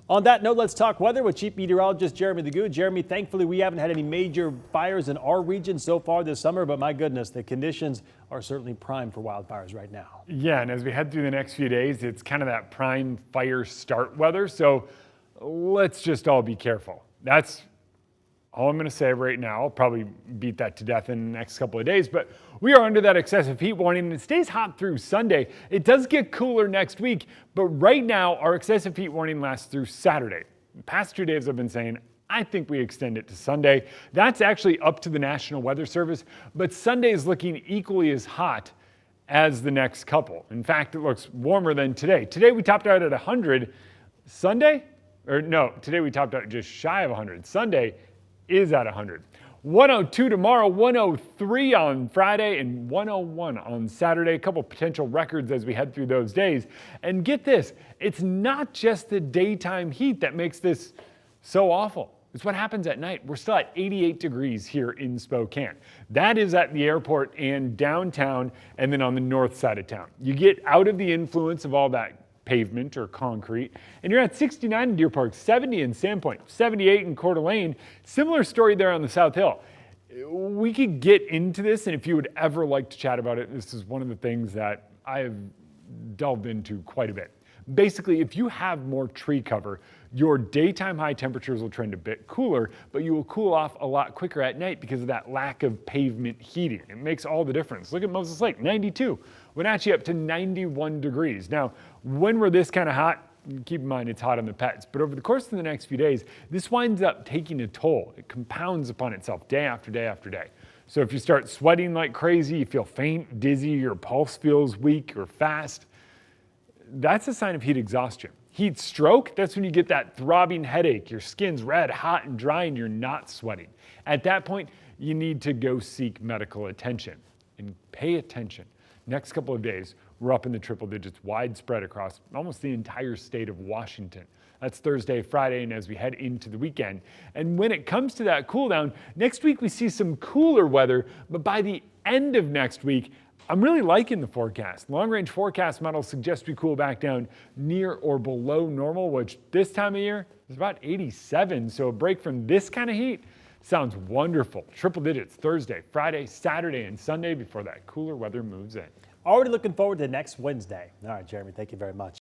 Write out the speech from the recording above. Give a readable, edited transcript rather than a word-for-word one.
On that note, let's talk weather with Chief Meteorologist Jeremy LaGoo. Jeremy, thankfully we haven't had any major fires in our region so far this summer, but my goodness, the conditions are certainly prime for wildfires right now. Yeah, and as we head through the next few days, it's kind of that prime fire start weather. So let's just all be careful. That's all I'm going to say right now. I'll probably beat that to death in the next couple of days, but we are under that excessive heat warning and it stays hot through Sunday. It does get cooler next week, but right now our excessive heat warning lasts through Saturday. The past 2 days I've been saying, I think we extend it to Sunday. That's actually up to the National Weather Service, but Sunday is looking equally as hot as the next couple. In fact, it looks warmer than today. Today we topped out at 100. Today we topped out just shy of 100. Sunday is at 100. 102 tomorrow, 103 on Friday, and 101 on Saturday. A couple potential records as we head through those days. And get this, it's not just the daytime heat that makes this so awful. It's what happens at night. We're still at 88 degrees here in Spokane. That is at the airport and downtown, and then on the north side of town. You get out of the influence of all that pavement or concrete, and you're at 69 in Deer Park, 70 in Sandpoint, 78 in Coeur d'Alene. Similar story there on the South Hill. We could get into this, and if you would ever like to chat about it, this is one of the things that I've delved into quite a bit. Basically, if you have more tree cover, your daytime high temperatures will trend a bit cooler, but you will cool off a lot quicker at night because of that lack of pavement heating. It makes all the difference. Look at Moses Lake, 92. Wenatchee up to 91 degrees. Now, when we're this kind of hot, keep in mind it's hot on the pets, but over the course of the next few days, this winds up taking a toll. It compounds upon itself day after day after day. So if you start sweating like crazy, you feel faint, dizzy, your pulse feels weak or fast, that's a sign of heat exhaustion. Heat stroke, that's when you get that throbbing headache, your skin's red, hot, and dry, and you're not sweating. At that point, you need to go seek medical attention. And pay attention. Next couple of days, we're up in the triple digits, widespread across almost the entire state of Washington. That's Thursday, Friday, and as we head into the weekend. And when it comes to that cool down, next week we see some cooler weather, but by the end of next week, I'm really liking the forecast. Long-range forecast models suggest we cool back down near or below normal, which this time of year is about 87. So a break from this kind of heat sounds wonderful. Triple digits Thursday, Friday, Saturday, and Sunday before that cooler weather moves in. Already looking forward to next Wednesday. All right, Jeremy, thank you very much.